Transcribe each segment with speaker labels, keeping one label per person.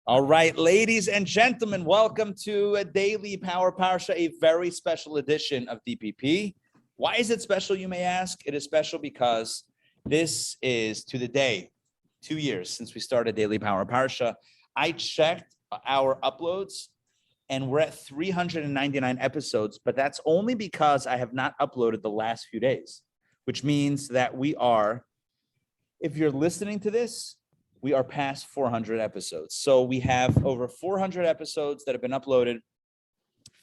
Speaker 1: All right, ladies and gentlemen, welcome to a Daily Power Parsha, a very special edition of DPP. Why is it special, you may ask? It is special because this is to the day, 2 years since we started Daily Power Parsha. I checked our uploads and we're at 399 episodes, but that's only because I have not uploaded the last few days, which means that we are, if you're listening to this, we are past 400 episodes. So we have over 400 episodes that have been uploaded,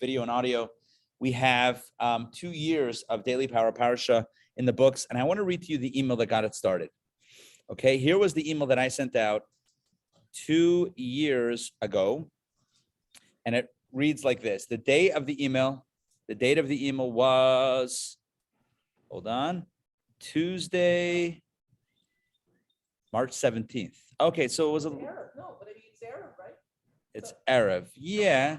Speaker 1: video and audio. We have 2 years of Daily Power Parsha in the books. And I want to read to you the email that got it started. Okay, here was the email that I sent out 2 years ago. And it reads like this. The date of the email was, hold on, Tuesday, March 17th. Okay, so it was a
Speaker 2: Erev. No, but I mean it's Erev, right?
Speaker 1: It's Erev. Yeah.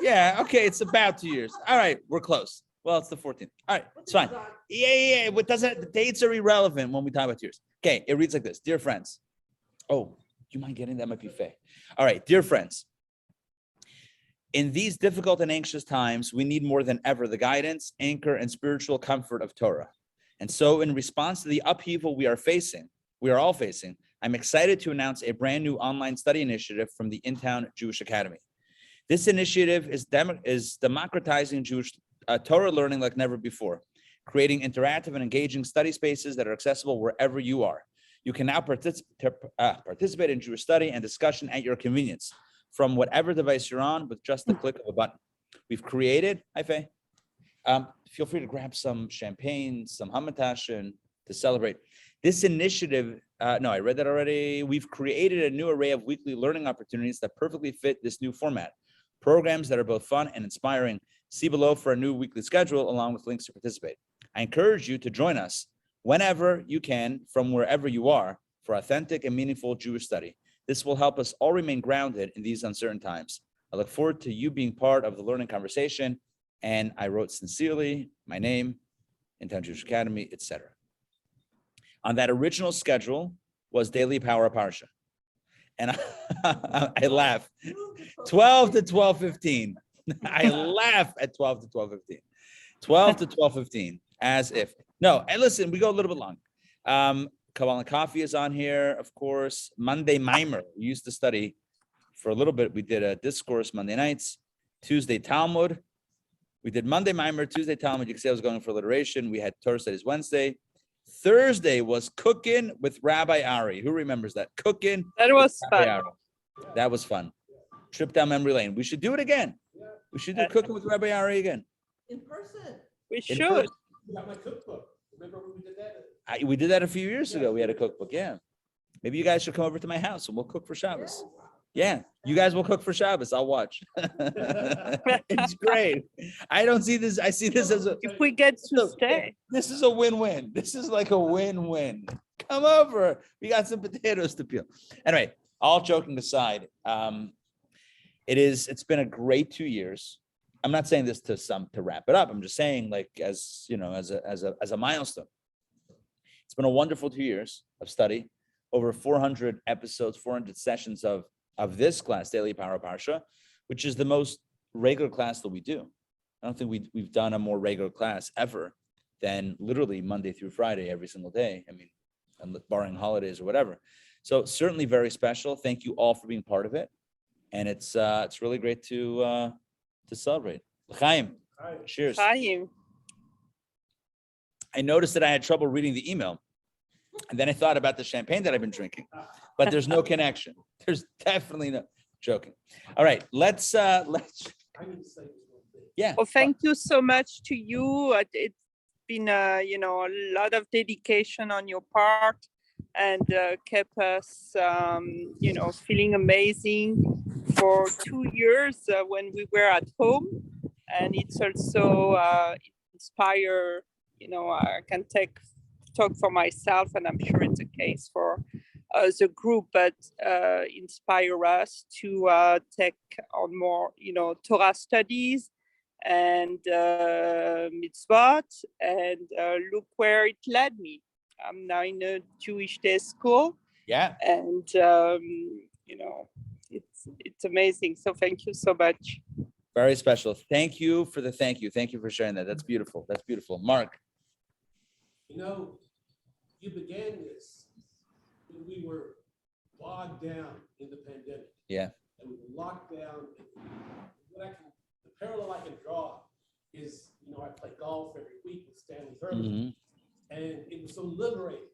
Speaker 1: Yeah, okay, it's about 2 years. All right, we're close. Well, it's the 14th. All right, it's fine. Yeah. It doesn't, the dates are irrelevant when we talk about years. Okay, it reads like this. Dear friends. Oh, do you mind getting that? Might be Faye. All right, dear friends. In these difficult and anxious times, we need more than ever the guidance, anchor, and spiritual comfort of Torah. And so in response to the upheaval we are all facing, I'm excited to announce a brand new online study initiative from the Intown Jewish Academy. This initiative is democratizing Jewish Torah learning like never before, creating interactive and engaging study spaces that are accessible wherever you are. You can now participate in Jewish study and discussion at your convenience from whatever device you're on with just the click of a button. We've created, hi Faye, feel free to grab some champagne, some hamantaschen to celebrate. This initiative, no, I read that already. We've created a new array of weekly learning opportunities that perfectly fit this new format. Programs that are both fun and inspiring. See below for a new weekly schedule along with links to participate. I encourage you to join us whenever you can from wherever you are for authentic and meaningful Jewish study. This will help us all remain grounded in these uncertain times. I look forward to you being part of the learning conversation. And I wrote sincerely, my name, Intown Jewish Academy, etc. On that original schedule was Daily Power Parsha. And I laugh. 12 to 12:15. I laugh at 12 to 12:15. 12 to 12:15, as if. No, and listen, we go a little bit long. Kabbalah Coffee is on here, of course. Monday Mimer. We used to study for a little bit. We did a discourse Monday nights. Tuesday Talmud. We did Monday Mimer, Tuesday Talmud. You can see I was going for alliteration. We had Torah studies Wednesday. Thursday was cooking with Rabbi Ari. Who remembers that? Cooking.
Speaker 3: That was fun.
Speaker 1: Ari. That was fun. Trip down memory lane. We should do it again. We should do cooking with Rabbi Ari again.
Speaker 2: In person.
Speaker 3: We should.
Speaker 2: You got my cookbook. Remember when we did that?
Speaker 1: We did that a few years ago. We had a cookbook. Yeah. Maybe you guys should come over to my house and we'll cook for Shabbos. Yeah, you guys will cook for Shabbos. I'll watch. It's great. I don't see this. I see this as a.
Speaker 3: If we get to stay.
Speaker 1: This is a win-win. This is like a win-win. Come over. We got some potatoes to peel. Anyway, all joking aside, it's been a great 2 years. I'm not saying this to wrap it up. I'm just saying, like, as you know, as a milestone. It's been a wonderful 2 years of study, over 400 episodes, 400 sessions of this class, Daily Power Parsha, which is the most regular class that we do. I don't think we've done a more regular class ever than literally Monday through Friday every single day. I mean, barring holidays or whatever. So certainly very special. Thank you all for being part of it, and it's really great to celebrate. L'chaim. Cheers.
Speaker 3: L'chaim.
Speaker 1: I noticed that I had trouble reading the email, and then I thought about the champagne that I've been drinking, but there's no connection. There's definitely no joking. All right, let's. Yeah.
Speaker 3: Well, thank you so much to you. It's been a lot of dedication on your part, and kept us feeling amazing for 2 years when we were at home, and it's also inspire. I can talk for myself, and I'm sure it's the case for the group, but inspire us to take on more, Torah studies and mitzvot, and look where it led me. I'm now in a Jewish day school.
Speaker 1: Yeah.
Speaker 3: And, it's amazing. So thank you so much.
Speaker 1: Very special. Thank you for the thank you. Thank you for sharing that. That's beautiful. That's beautiful. Mark.
Speaker 2: You know, you began this when we were bogged down in the pandemic.
Speaker 1: Yeah.
Speaker 2: And we were locked down. The parallel I can draw is, you know, I play golf every week with Stanley Herman. And it was so liberating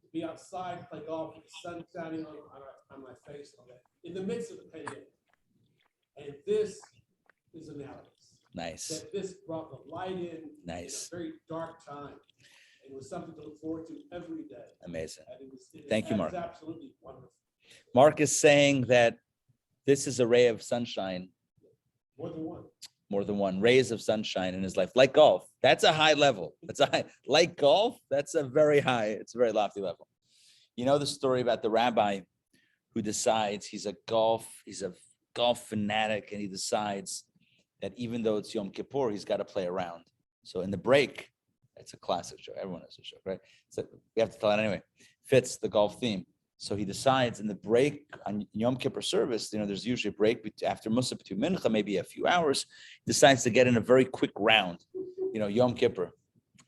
Speaker 2: to be outside, play golf with the sun shining on my face and all that, in the midst of the pandemic. And this is analogous.
Speaker 1: Nice.
Speaker 2: That this brought the light in
Speaker 1: Nice.
Speaker 2: a very dark time. It was something to look forward to every day.
Speaker 1: Amazing.
Speaker 2: It
Speaker 1: Thank you, Mark.
Speaker 2: It's absolutely wonderful.
Speaker 1: Mark is saying that this is a ray of sunshine.
Speaker 2: More than one.
Speaker 1: More than one. Rays of sunshine in his life. Like golf. That's a high level. That's a high. Like golf, that's a very high. It's a very lofty level. You know the story about the rabbi who decides he's a golf fanatic, and he decides that even though it's Yom Kippur, he's got to play around. So in the break, it's a classic joke. Everyone knows the joke, right? So we have to tell it anyway. Fits the golf theme. So he decides in the break on Yom Kippur service, you know, there's usually a break after Musaf to Mincha, maybe a few hours, decides to get in a very quick round, you know, Yom Kippur.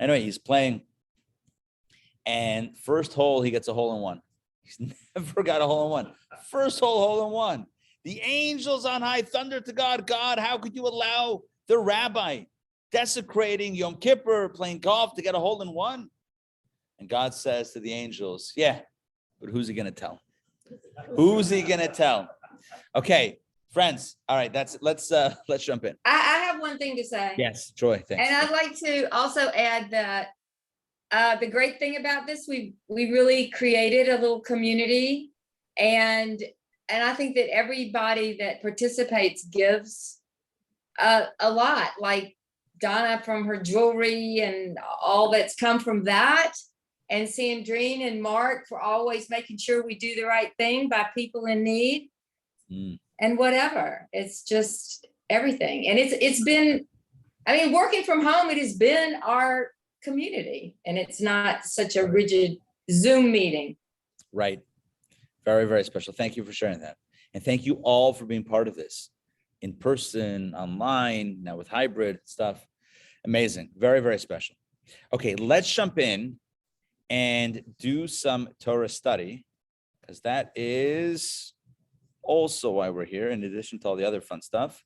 Speaker 1: Anyway, he's playing, and first hole, he gets a hole in one. He's never got a hole in one. First hole in one. The angels on high thunder to God, God, how could you allow the rabbi desecrating Yom Kippur, playing golf, to get a hole in one? And God says to the angels, yeah, but who's he going to tell? Who's he going to tell? Okay, friends. All right, let's jump in.
Speaker 4: I have one thing to say.
Speaker 1: Yes, Troy, thanks.
Speaker 4: And I'd like to also add that the great thing about this, we really created a little community, and I think that everybody that participates gives a lot, like Donna from her jewelry and all that's come from that, and Sandrine and Mark for always making sure we do the right thing by people in need, and whatever. It's just everything. And it's been, I mean, working from home, it has been our community, and it's not such a rigid Zoom meeting.
Speaker 1: Right. Very, very special. Thank you for sharing that. And thank you all for being part of this, in person, online, now with hybrid stuff. Amazing. Very, very special. Okay, let's jump in and do some Torah study, because that is also why we're here, in addition to all the other fun stuff.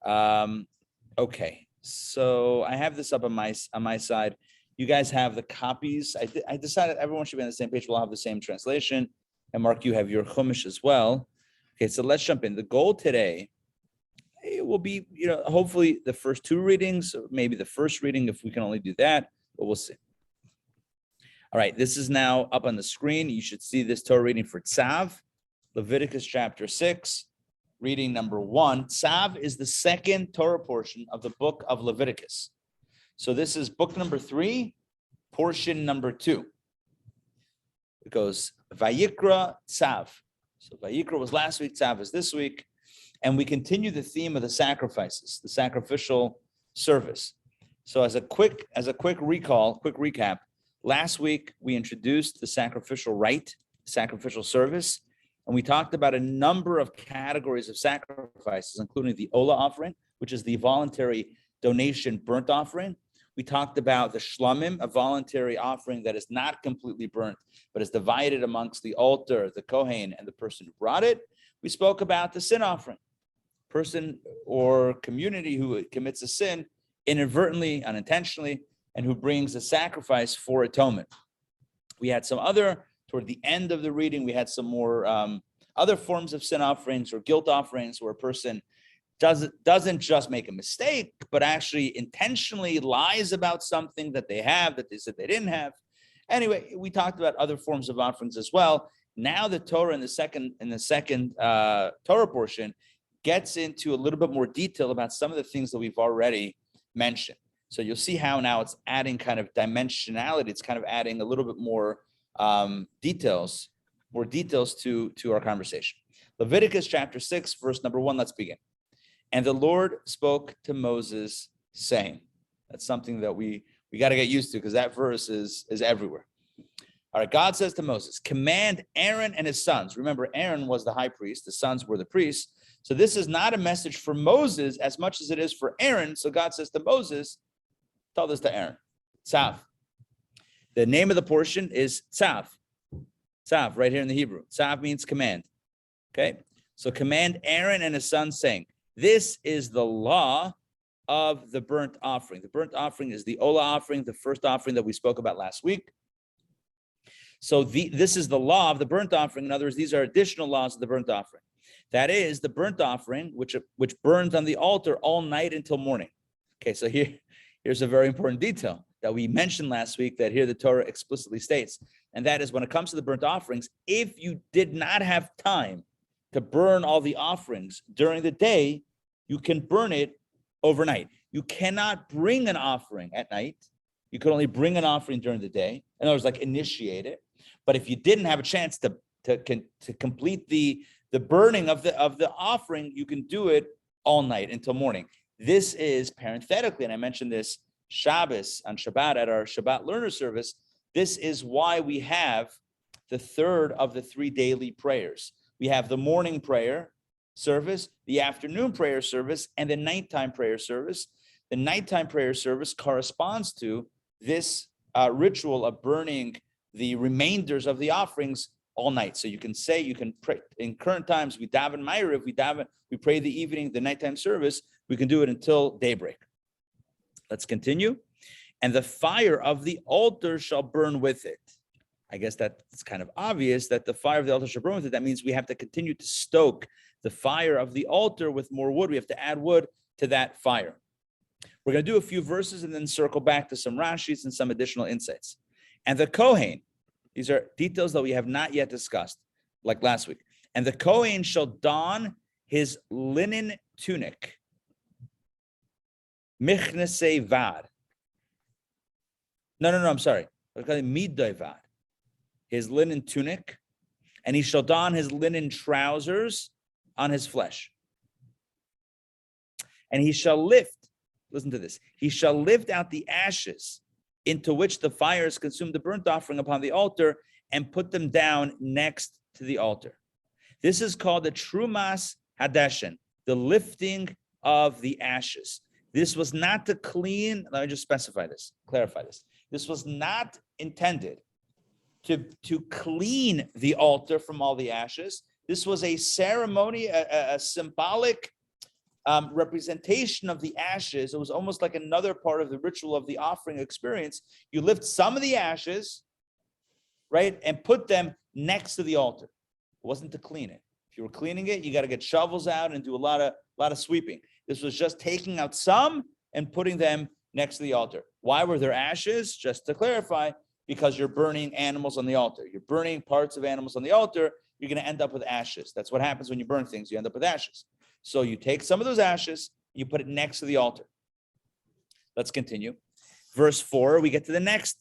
Speaker 1: Okay, so I have this up on my side. You guys have the copies. I decided everyone should be on the same page. We'll have the same translation. And Mark, you have your Chumash as well. Okay, so let's jump in. The goal today, it will be, you know, hopefully the first two readings, or maybe the first reading if we can only do that, but we'll see. All right, this is now up on the screen. You should see this Torah reading for Tzav, Leviticus chapter 6, reading number 1. Tzav is the second Torah portion of the book of Leviticus. So this is book number 3, portion number 2. It goes Vayikra Tzav. So Vayikra was last week, Tzav is this week. And we continue the theme of the sacrifices, the sacrificial service. So as a quick recap, last week we introduced the sacrificial rite, sacrificial service, and we talked about a number of categories of sacrifices, including the Ola offering, which is the voluntary donation burnt offering. We talked about the shlamim, a voluntary offering that is not completely burnt, but is divided amongst the altar, the kohen, and the person who brought it. We spoke about the sin offering, person or community who commits a sin inadvertently, unintentionally, and who brings a sacrifice for atonement. We had some other, toward the end of the reading, we had some more other forms of sin offerings or guilt offerings, where a person doesn't just make a mistake, but actually intentionally lies about something that they have, that they said they didn't have. Anyway, we talked about other forms of offerings as well. Now the Torah in the second Torah portion gets into a little bit more detail about some of the things that we've already mentioned. So you'll see how now it's adding kind of dimensionality. It's kind of adding a little bit more details to our conversation. Leviticus chapter 6, verse number 1. Let's begin. And the Lord spoke to Moses, saying, that's something that we got to get used to, because that verse is everywhere. All right, God says to Moses, command Aaron and his sons. Remember, Aaron was the high priest. The sons were the priests. So this is not a message for Moses as much as it is for Aaron. So God says to Moses, tell this to Aaron. Tzav. The name of the portion is Tzav. Tzav, right here in the Hebrew. Tzav means command. Okay? So command Aaron and his sons, saying, this is the law of the burnt offering. The burnt offering is the Ola offering, the first offering that we spoke about last week. So this is the law of the burnt offering. In other words, these are additional laws of the burnt offering. That is the burnt offering, which burns on the altar all night until morning. Okay, so here's a very important detail that we mentioned last week that here the Torah explicitly states, and that is when it comes to the burnt offerings, if you did not have time to burn all the offerings during the day, you can burn it overnight. You cannot bring an offering at night. You can only bring an offering during the day. In other words, like initiate it. But if you didn't have a chance to complete the burning of the offering, you can do it all night until morning. This is parenthetically, and I mentioned this Shabbos on Shabbat at our Shabbat learner service. This is why we have the third of the 3 daily prayers. We have the morning prayer service, the afternoon prayer service, and the nighttime prayer service. The nighttime prayer service corresponds to this ritual of burning the remainders of the offerings all night. So you can pray in current times, we daven Ma'ariv, we pray the evening, the nighttime service, we can do it until daybreak. Let's continue. And the fire of the altar shall burn with it. I guess that's kind of obvious that the fire of the altar shall burn with it. That means we have to continue to stoke the fire of the altar with more wood. We have to add wood to that fire. We're going to do a few verses and then circle back to some Rashis and some additional insights. And the Kohen, these are details that we have not yet discussed, like last week. And the Kohen shall don his linen tunic, michnesei vad. I'm sorry. Midai vad. His linen tunic, and he shall don his linen trousers on his flesh. And he shall lift, listen to this, he shall lift out the ashes into which the fire is consumed, the burnt offering upon the altar, and put them down next to the altar. This is called the Trumas Hadeshen, the lifting of the ashes. This was not to clean, let me just clarify this. This was not intended to clean the altar from all the ashes. This was a ceremony, a symbolic representation of the ashes. It was almost like another part of the ritual of the offering experience. You lift some of the ashes, right, and put them next to the altar. It wasn't to clean it. If you were cleaning it, you got to get shovels out and do a lot of sweeping. This was just taking out some and putting them next to the altar. Why were there ashes? Just to clarify, because you're burning animals on the altar. You're burning parts of animals on the altar, you're going to end up with ashes. That's what happens when you burn things. You end up with ashes. So you take some of those ashes, you put it next to the altar. Let's continue. Verse 4, we get to the next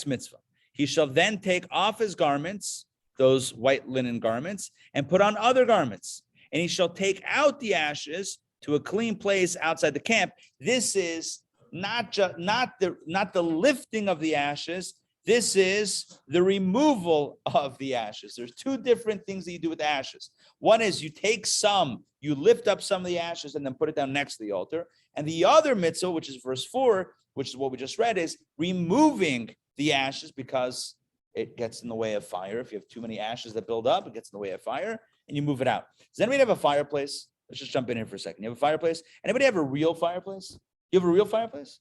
Speaker 1: mitzvah. He shall then take off his garments, those white linen garments, and put on other garments. And he shall take out the ashes to a clean place outside the camp. This is not the lifting of the ashes. This is the removal of the ashes. There's two different things that you do with the ashes. One is you take some, you lift up some of the ashes and then put it down next to the altar. And the other mitzvah, which is verse 4, which is what we just read, is removing the ashes because it gets in the way of fire. If you have too many ashes that build up, it gets in the way of fire and you move it out. Does anybody have a fireplace? Let's just jump in here for a second. You have a fireplace? Anybody have a real fireplace? You have a real fireplace?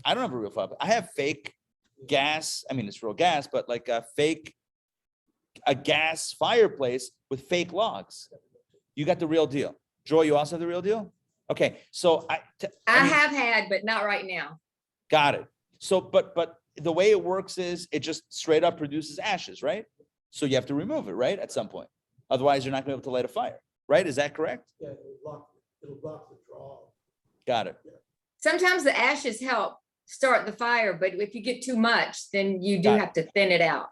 Speaker 1: I don't have a real fireplace. I have fake gas. I mean, it's real gas, but like a gas fireplace with fake logs. You got the real deal. Joy, you also have the real deal? Okay, so I
Speaker 4: have had, but not right now.
Speaker 1: Got it. So, but the way it works is it just straight up produces ashes, right? So you have to remove it, right? At some point. Otherwise, you're not going to be able to light a fire, right? Is that correct?
Speaker 2: Yeah, it'll block the draw.
Speaker 1: Got it.
Speaker 2: Yeah.
Speaker 4: Sometimes the ashes help start the fire, but if you get too much, then you do have to thin it out.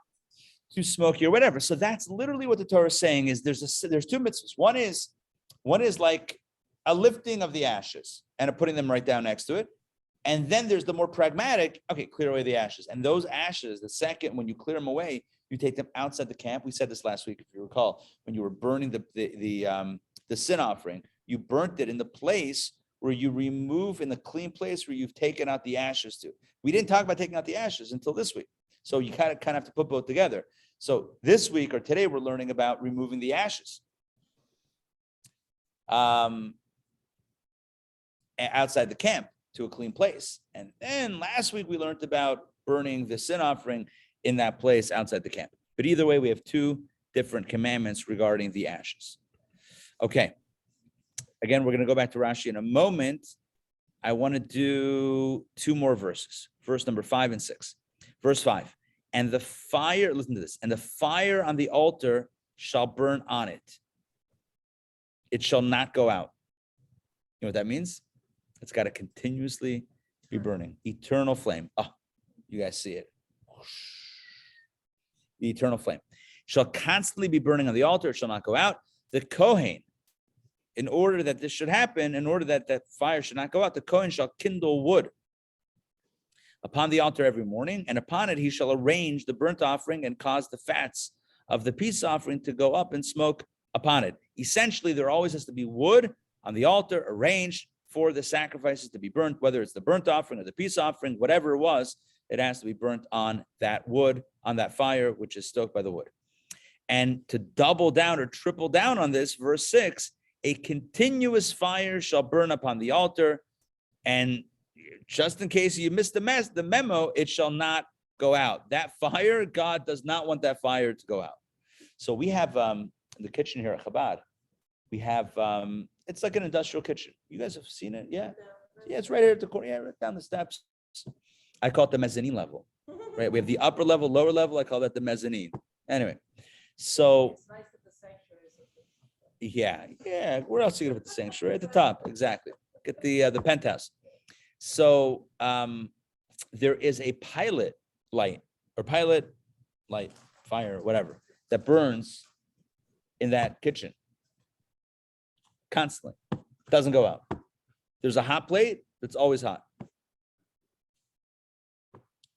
Speaker 1: Too smoky or whatever. So that's literally what the Torah is saying is there's two mitzvahs. One is like a lifting of the ashes and putting them right down next to it. And then there's the more pragmatic, okay, clear away the ashes. And those ashes, the second, when you clear them away, you take them outside the camp. We said this last week, if you recall, when you were burning the sin offering, you burnt it in the place where you remove, in the clean place where you've taken out the ashes to. We didn't talk about taking out the ashes until this week. So you kind of have to put both together. So this week or today, we're learning about removing the ashes outside the camp to a clean place. And then last week we learned about burning the sin offering in that place outside the camp. But either way, we have two different commandments regarding the ashes. Okay. Again, we're going to go back to Rashi in a moment. I want to do two more verses. Verse number 5 and 6. Verse 5. And the fire, listen to this, and the fire on the altar shall burn on it. It shall not go out. You know what that means? It's got to continuously be burning. Eternal flame. Oh, you guys see it. The eternal flame shall constantly be burning on the altar. It shall not go out. The Kohen, in order that this should happen, in order that that fire should not go out, the Kohen shall kindle wood upon the altar every morning, and upon it he shall arrange the burnt offering and cause the fats of the peace offering to go up and smoke upon it. Essentially, there always has to be wood on the altar arranged for the sacrifices to be burnt, whether it's the burnt offering or the peace offering, whatever it was, it has to be burnt on that wood, on that fire, which is stoked by the wood. And to double down or triple down on this, verse 6, a continuous fire shall burn upon the altar, and just in case you missed the memo, it shall not go out. That fire, God does not want that fire to go out. So we have in the kitchen here at Chabad, we have, it's like an industrial kitchen. You guys have seen it? Yeah. Yeah, it's right here at the corner, yeah, right down the steps. I call it the mezzanine level, right? We have the upper level, lower level. I call that the mezzanine. Anyway, so yeah. Where else are you gonna put the sanctuary? At the top, exactly. Get the penthouse. So there is a pilot light, fire, whatever, that burns in that kitchen constantly. Doesn't go out. There's a hot plate that's always hot.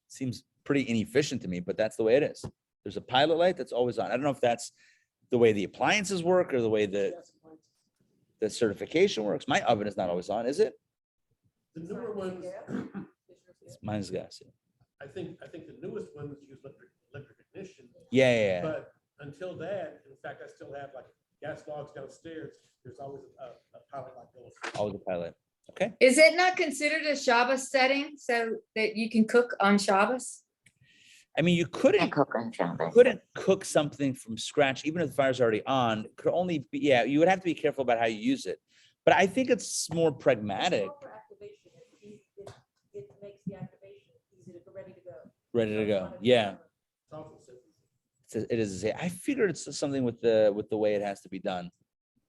Speaker 1: Seems pretty inefficient to me, but that's the way it is. There's a pilot light that's always on. I don't know if that's the way the appliances work or the way the certification works. My oven is not always on, is it?
Speaker 2: The newer ones,
Speaker 1: Mine's gas.
Speaker 2: I think the newest ones use electric ignition.
Speaker 1: Yeah.
Speaker 2: But until that, in fact, I still have like gas logs downstairs. There's always a pilot light going.
Speaker 1: Always a pilot. Okay.
Speaker 4: Is it not considered a Shabbos setting so that you can cook on Shabbos?
Speaker 1: I mean, you couldn't cook something from scratch, even if the fire's already on. It could only be, yeah, you would have to be careful about how you use it. But I think it's more pragmatic.
Speaker 5: It makes the activation easy to go, ready to go.
Speaker 1: Ready to go. Yeah. It is. I figured it's something with the way it has to be done,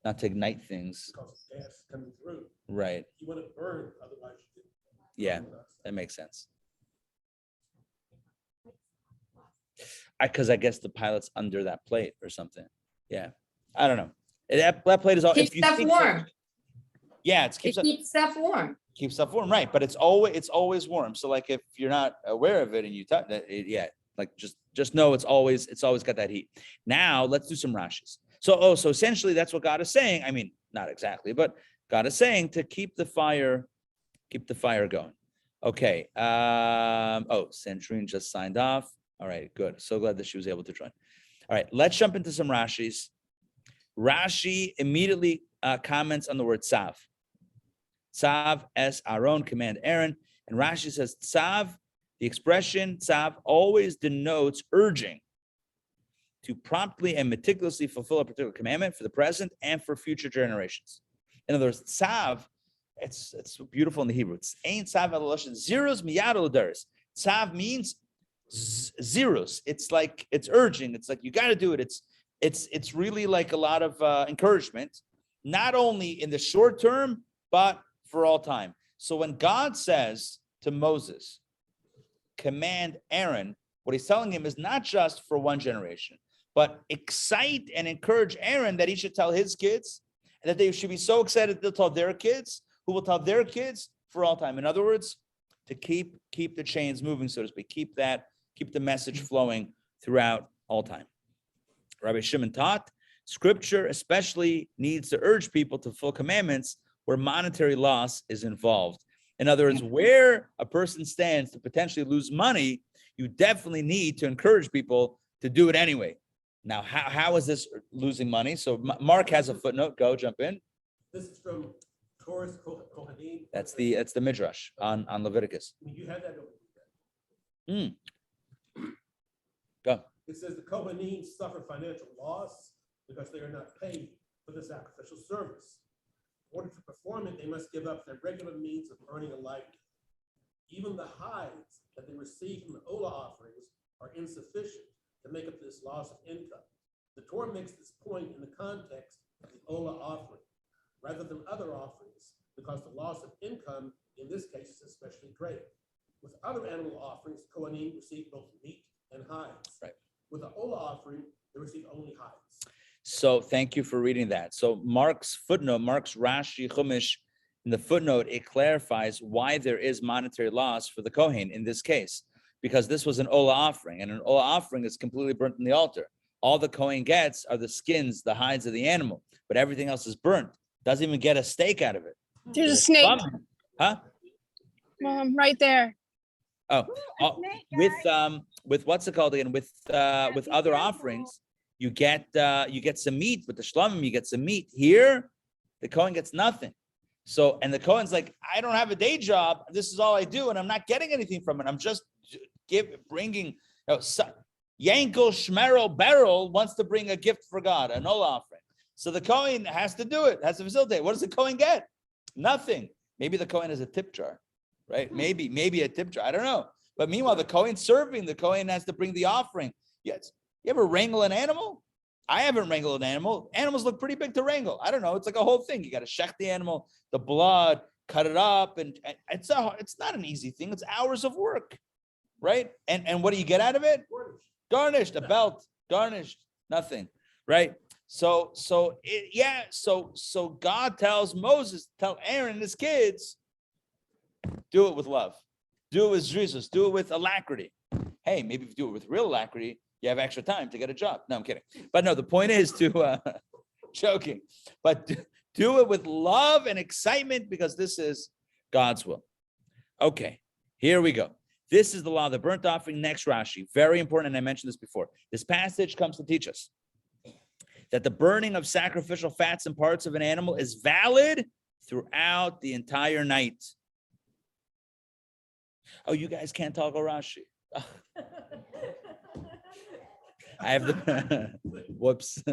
Speaker 1: not to ignite things.
Speaker 2: Because gas coming through.
Speaker 1: Right.
Speaker 2: You want it burned, otherwise you can.
Speaker 1: Yeah, that makes sense. Because I guess the pilot's under that plate or something. Yeah, I don't know. That plate is all.
Speaker 4: Keep stuff warm.
Speaker 1: Yeah,
Speaker 4: It keeps stuff warm.
Speaker 1: Keep stuff warm, right? But it's always warm. So like if you're not aware of it and you touch that, yeah, like just know it's always got that heat. Now let's do some Rashis. So essentially that's what God is saying. I mean, not exactly, but God is saying to keep the fire going. Okay. Centrine just signed off. All right, good. So glad that she was able to join. All right, let's jump into some Rashis. Rashi immediately comments on the word Tzav. Tzav, es Aaron, command Aaron. And Rashi says Tzav, the expression Tzav always denotes urging to promptly and meticulously fulfill a particular commandment for the present and for future generations. In other words, Tzav, it's beautiful in the Hebrew. It's ain't Tzav eloshin zeros miyad l'daris. Tzav means zeros. It's like it's urging. It's like you got to do it. It's really like a lot of encouragement, not only in the short term but for all time. So when God says to Moses, command Aaron, what he's telling him is not just for one generation, but excite and encourage Aaron that he should tell his kids, and that they should be so excited they'll tell their kids, who will tell their kids for all time. In other words, to keep the chains moving, so to speak, keep the message flowing throughout all time. Rabbi Shimon taught, Scripture especially needs to urge people to fulfill commandments where monetary loss is involved. In other words, where a person stands to potentially lose money, you definitely need to encourage people to do it anyway. Now, how is this losing money? So Mark has a footnote. Go, jump in.
Speaker 2: This is from Torah's Kohanim.
Speaker 1: That's the Midrash on Leviticus.
Speaker 2: You have that over.
Speaker 1: Go.
Speaker 2: It says the Kohanim suffer financial loss because they are not paid for the sacrificial service. In order to perform it, they must give up their regular means of earning a livelihood. Even the hides that they receive from the Olah offerings are insufficient to make up this loss of income. The Torah makes this point in the context of the Olah offering, rather than other offerings, because the loss of income in this case is especially great. With other animal offerings, Kohanim receive both meat and hides.
Speaker 1: Right.
Speaker 2: With the Olah offering, they receive only hides.
Speaker 1: So thank you for reading that. So Mark's footnote, Mark's Rashi Chumash, in the footnote, it clarifies why there is monetary loss for the Kohen in this case, because this was an Olah offering, and an Olah offering is completely burnt in the altar. All the Kohen gets are the skins, the hides of the animal, but everything else is burnt. Doesn't even get a steak out of it.
Speaker 6: There's a snake.
Speaker 1: Huh?
Speaker 6: Mom, right there.
Speaker 1: Oh, with what's it called again? With other offerings, you get some meat. With the shlamim, you get some meat. Here, the Kohen gets nothing. So, and the Kohen's like, I don't have a day job. This is all I do, and I'm not getting anything from it. I'm just bringing. Yankel Shmerel Beryl wants to bring a gift for God, an Olah offering. So the Kohen has to do it, has to facilitate. What does the Kohen get? Nothing. Maybe the Kohen has a tip jar, right? Maybe a tip jar. I don't know. But meanwhile, the Kohen's serving. The Kohen has to bring the offering. Yes. You ever wrangle an animal? I haven't wrangled an animal. Animals look pretty big to wrangle. I don't know. It's like a whole thing. You got to shecht the animal, the blood, cut it up, and it's not an easy thing. It's hours of work, right? And what do you get out of it? Garnished, a belt, garnished, nothing, right? So God tells Moses, tell Aaron and his kids, do it with love, do it with zrizos, do it with alacrity. Hey, maybe if you do it with real alacrity, you have extra time to get a job. No, I'm kidding. But no, the point is to joking, but do it with love and excitement because this is God's will. Okay, here we go. This is the law of the burnt offering. Next Rashi, very important, and I mentioned this before. This passage comes to teach us that the burning of sacrificial fats and parts of an animal is valid throughout the entire night. Oh, you guys can't talk Rashi. I have the whoops.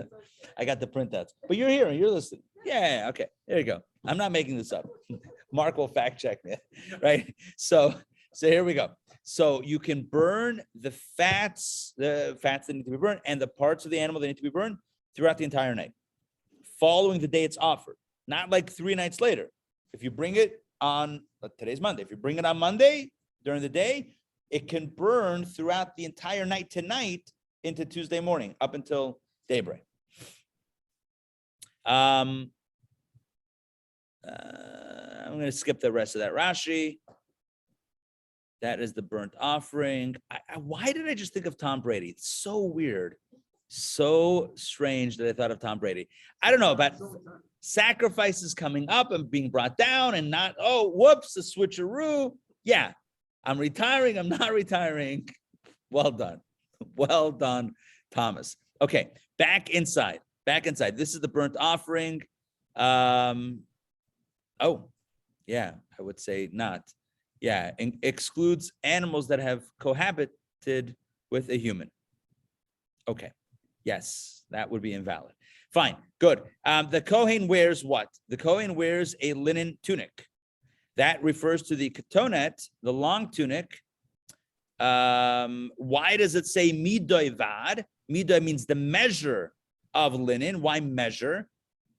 Speaker 1: I got the printouts, but you're here and you're listening. Yeah, okay. There you go. I'm not making this up. Mark will fact check me, right? So here we go. So you can burn the fats that need to be burned, and the parts of the animal that need to be burned throughout the entire night, following the day it's offered. Not like 3 nights later. If you bring it on today's Monday, if you bring it on Monday during the day, it can burn throughout the entire night tonight into Tuesday morning up until daybreak. I'm going to skip the rest of that Rashi. That is the burnt offering. Why did I just think of Tom Brady? It's so weird, so strange that I thought of Tom Brady. I don't know about sacrifices coming up and being brought down and not, oh, whoops, a switcheroo. Yeah, I'm retiring. I'm not retiring. Well done. Well done, Thomas. Okay, back inside. This is the burnt offering. Oh, yeah, I would say not. Yeah, and excludes animals that have cohabited with a human. Okay, yes, that would be invalid. Fine, good. The Kohen wears what? The Kohen wears a linen tunic. That refers to the ketonet, the long tunic. Why does it say midoy vad? Midoy means the measure of linen. Why measure?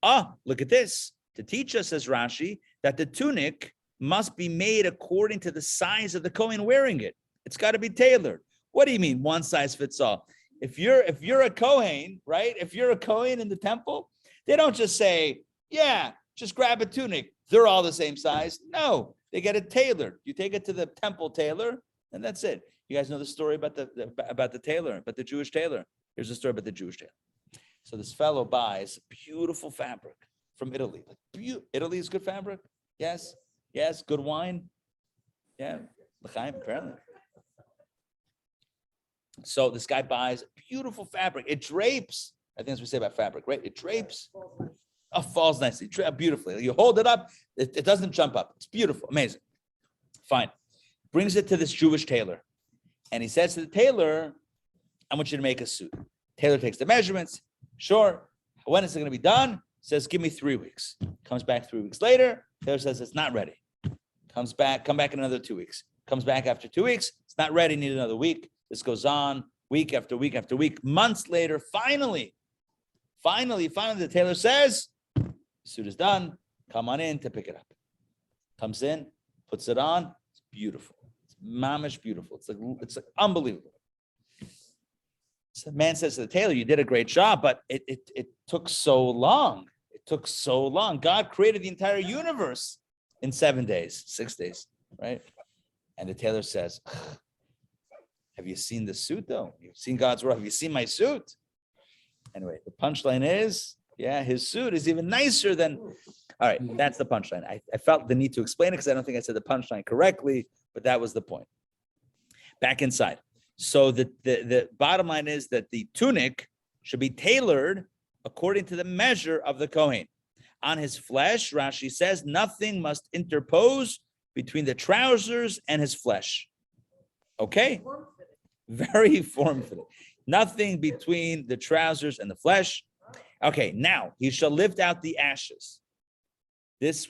Speaker 1: Look at this. To teach us, says Rashi, that the tunic must be made according to the size of the Kohen wearing it. It's got to be tailored. What do you mean one size fits all? If you're a Kohen, right? If you're a Kohen in the temple, they don't just say, yeah, just grab a tunic. They're all the same size. No, they get it tailored. You take it to the temple tailor, and that's it. You guys know the story about the tailor, about the Jewish tailor. Here's a story about the Jewish tailor. So this fellow buys beautiful fabric from Italy. Italy is good fabric? Yes. Yes. Good wine? Yeah. L'chaim, apparently. So this guy buys beautiful fabric. It drapes. I think that's what we say about fabric, right? It drapes. Oh, falls nicely, beautifully. You hold it up, it doesn't jump up. It's beautiful, amazing. Fine. Brings it to this Jewish tailor. And he says to the tailor, I want you to make a suit. Tailor takes the measurements. Sure. When is it going to be done? Says, give me 3 weeks. Comes back 3 weeks later. Tailor says, it's not ready. Come back in another 2 weeks. Comes back after 2 weeks. It's not ready, need another week. This goes on week after week after week. Months later, finally, the tailor says, suit is done. Come on in to pick it up. Comes in, puts it on. It's beautiful. It's mamish beautiful. It's like unbelievable. So the man says to the tailor, you did a great job, but it took so long. It took so long. God created the entire universe in 7 days, 6 days, right? And the tailor says, have you seen the suit though? You've seen God's word. Have you seen my suit? Anyway, the punchline is, yeah, his suit is even nicer than. All right, that's the punchline. I felt the need to explain it because I don't think I said the punchline correctly, but that was the point. Back inside. So the bottom line is that the tunic should be tailored according to the measure of the Kohen. On his flesh, Rashi says, nothing must interpose between the trousers and his flesh. Okay? Very form-fitting. Nothing between the trousers and the flesh. Okay, now he shall lift out the ashes. This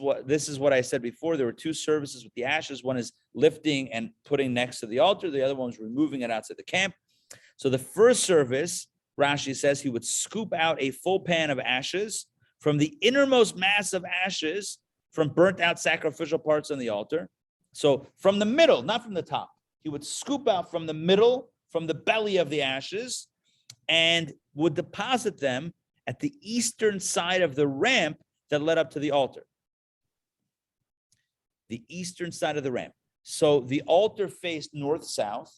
Speaker 1: is what I said before. There were two services with the ashes. One is lifting and putting next to the altar. The other one was removing it outside the camp. So the first service, Rashi says, he would scoop out a full pan of ashes from the innermost mass of ashes from burnt out sacrificial parts on the altar. So from the middle, not from the top. He would scoop out from the middle, from the belly of the ashes, and would deposit them at the eastern side of the ramp that led up to the altar. The eastern side of the ramp. So the altar faced north-south,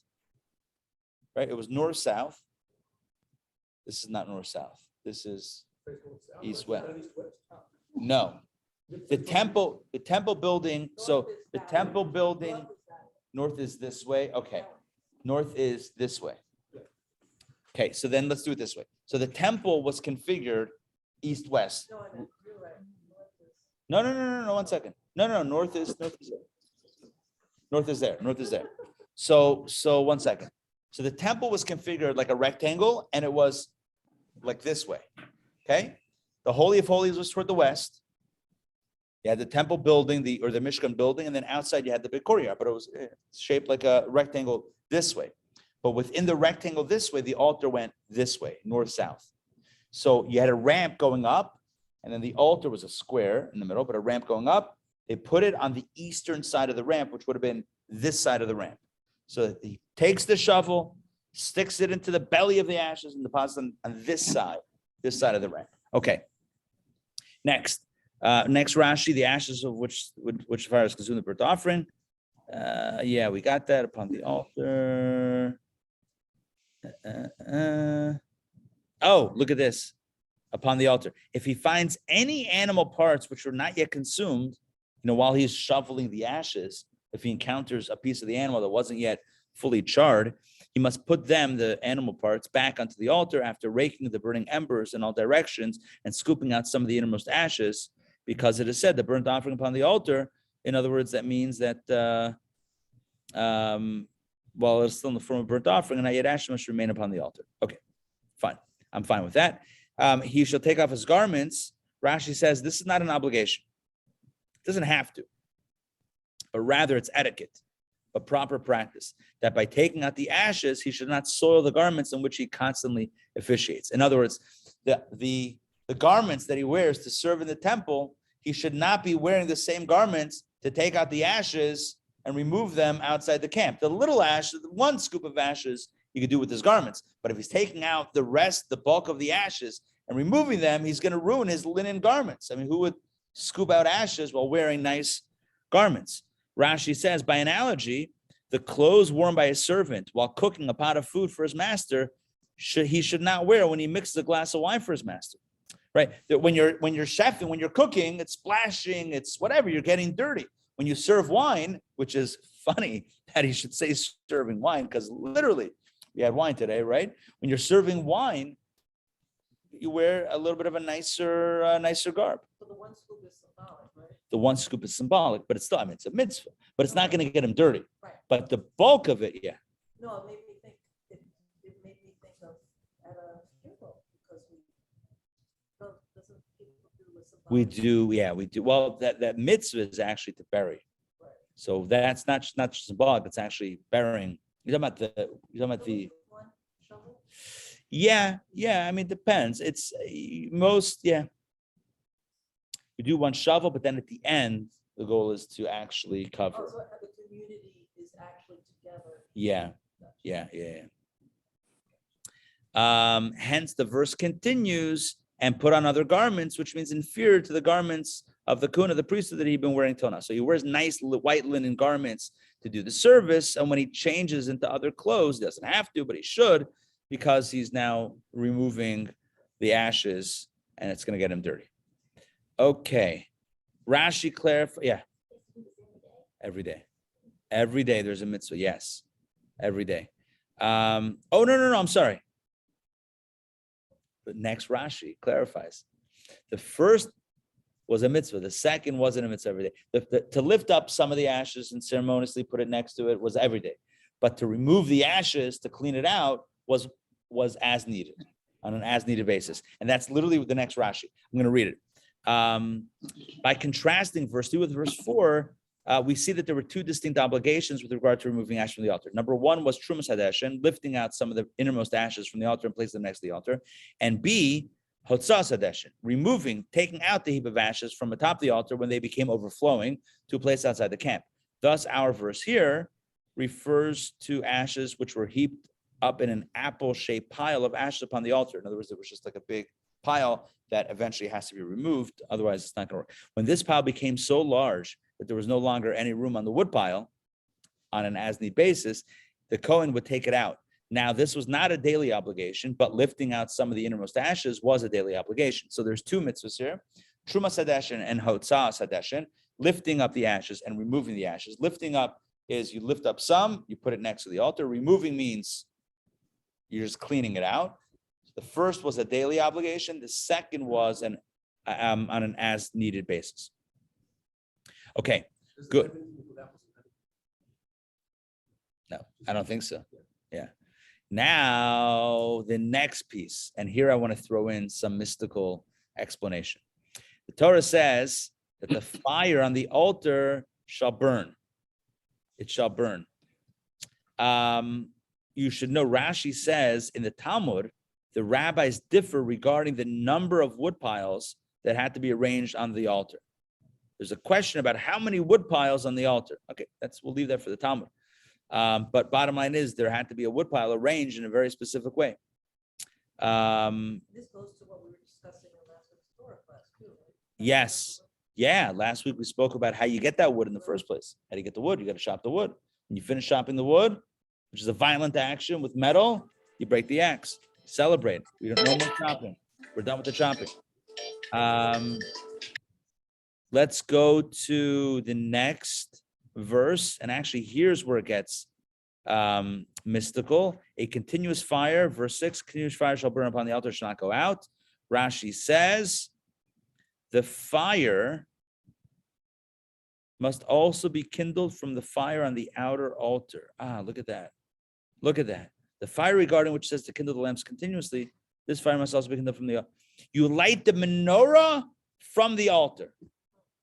Speaker 1: right? It was north-south. This is not north-south. This is east-west. No. The temple building, so the temple building, north is this way. Okay. North is this way. Okay, so then let's do it this way. So the temple was configured east-west. No, 1 second. No, north is there. North is there. So 1 second. So the temple was configured like a rectangle, and it was like this way. Okay? The Holy of Holies was toward the west. You had the temple building, the Mishkan building, and then outside you had the big courtyard, but it was shaped like a rectangle this way. But within the rectangle this way, the altar went this way, north-south. So you had a ramp going up, and then the altar was a square in the middle, but a ramp going up. They put it on the eastern side of the ramp, which would have been this side of the ramp. So he takes the shovel, sticks it into the belly of the ashes, and deposits them on this side of the ramp. Okay. Next Rashi, the ashes of which fire is consumed the burnt offering. Yeah, we got that upon the altar. Oh, look at this. Upon the altar. If he finds any animal parts which were not yet consumed, while he's shoveling the ashes, if he encounters a piece of the animal that wasn't yet fully charred, he must put the animal parts, back onto the altar after raking the burning embers in all directions and scooping out some of the innermost ashes, because it is said the burnt offering upon the altar. In other words, that means that while it's still in the form of burnt offering, and not yet ashes must remain upon the altar. Okay, fine. I'm fine with that. He shall take off his garments. Rashi says this is not an obligation. It doesn't have to, but rather it's etiquette, a proper practice, that by taking out the ashes, he should not soil the garments in which he constantly officiates. In other words, the garments that he wears to serve in the temple, he should not be wearing the same garments to take out the ashes and remove them outside the camp. The little ash, the one scoop of ashes, you could do with his garments. But if he's taking out the bulk of the ashes and removing them, he's going to ruin his linen garments. I mean, who would scoop out ashes while wearing nice garments? Rashi says, by analogy, the clothes worn by a servant while cooking a pot of food for his master, he should not wear when he mixes a glass of wine for his master. Right? That when you're chefing, when you're cooking, it's splashing, it's whatever, you're getting dirty. When you serve wine, which is funny that he should say serving wine, because literally we had wine today, right? When you're serving wine, you wear a little bit of a nicer garb.
Speaker 5: So the one scoop is symbolic, right?
Speaker 1: The one scoop is symbolic, but it's still, I mean, it's a mitzvah, but it's not going to get him dirty.
Speaker 5: Right.
Speaker 1: But the bulk of it, yeah.
Speaker 5: No, it made me think, it made me think of at a funeral, because doesn't people do with symbolic?
Speaker 1: We do, yeah, we do. Well, that mitzvah is actually to bury.
Speaker 5: Right.
Speaker 1: So that's not just symbolic, it's actually burying. You're talking about the
Speaker 5: One shovel?
Speaker 1: Yeah, I mean, it depends. It's most, yeah. You do one shovel, but then at the end, the goal is to actually cover.
Speaker 5: Oh, so the community is actually together.
Speaker 1: Yeah. Hence, the verse continues, and put on other garments, which means inferior to the garments of the kuna, the priesthood that he'd been wearing till now. So he wears nice white linen garments to do the service, and when he changes into other clothes, he doesn't have to, but he should, because he's now removing the ashes, and it's going to get him dirty. Okay. Rashi clarify. Yeah. Every day there's a mitzvah. Yes. Every day. Oh, no. I'm sorry. But next Rashi clarifies. The first was a mitzvah. The second wasn't a mitzvah every day. To lift up some of the ashes and ceremoniously put it next to it was every day. But to remove the ashes, to clean it out, was as needed, on an as needed basis. And that's literally the next Rashi. I'm going to read it. By contrasting verse 2 with verse 4, we see that there were two distinct obligations with regard to removing ash from the altar. Number one was Trumas Hadeshin, lifting out some of the innermost ashes from the altar and placing them next to the altar. And B, Hotzas Hadeshin, taking out the heap of ashes from atop the altar when they became overflowing to a place outside the camp. Thus, our verse here refers to ashes which were heaped up in an apple-shaped pile of ashes upon the altar. In other words, it was just like a big pile that eventually has to be removed. Otherwise, it's not going to work. When this pile became so large that there was no longer any room on the wood pile on an as-need basis, the Kohen would take it out. Now, this was not a daily obligation, but lifting out some of the innermost ashes was a daily obligation. So there's two mitzvahs here, Trumas Hadeshin and Hotzas Hadeshin, lifting up the ashes and removing the ashes. Lifting up is you lift up some, you put it next to the altar. Removing means you're just cleaning it out. The first was a daily obligation. The second was on an as-needed basis. Okay, good. No, I don't think so. Yeah. Now, the next piece, and here I want to throw in some mystical explanation. The Torah says that the fire on the altar shall burn. It shall burn. You should know, Rashi says in the Talmud, the rabbis differ regarding the number of wood piles that had to be arranged on the altar. There's a question about how many wood piles on the altar. Okay, we'll leave that for the Talmud. But bottom line is there had to be a wood pile arranged in a very specific way.
Speaker 5: This goes to what we were discussing in last week's Torah class too, right?
Speaker 1: Yes. Yeah, last week we spoke about how you get that wood in the first place. How do you get the wood? You got to chop the wood. When you finish chopping the wood, which is a violent action with metal, you break the axe. Celebrate. We don't no more chopping. We're done with the chopping. Let's go to the next verse. And actually, here's where it gets mystical. A continuous fire, verse 6, continuous fire shall burn upon the altar, shall not go out. Rashi says, the fire must also be kindled from the fire on the outer altar. Look at that. Look at that. The fire regarding which says to kindle the lamps continuously, this fire must also be kindled from the altar. You light the menorah from the altar.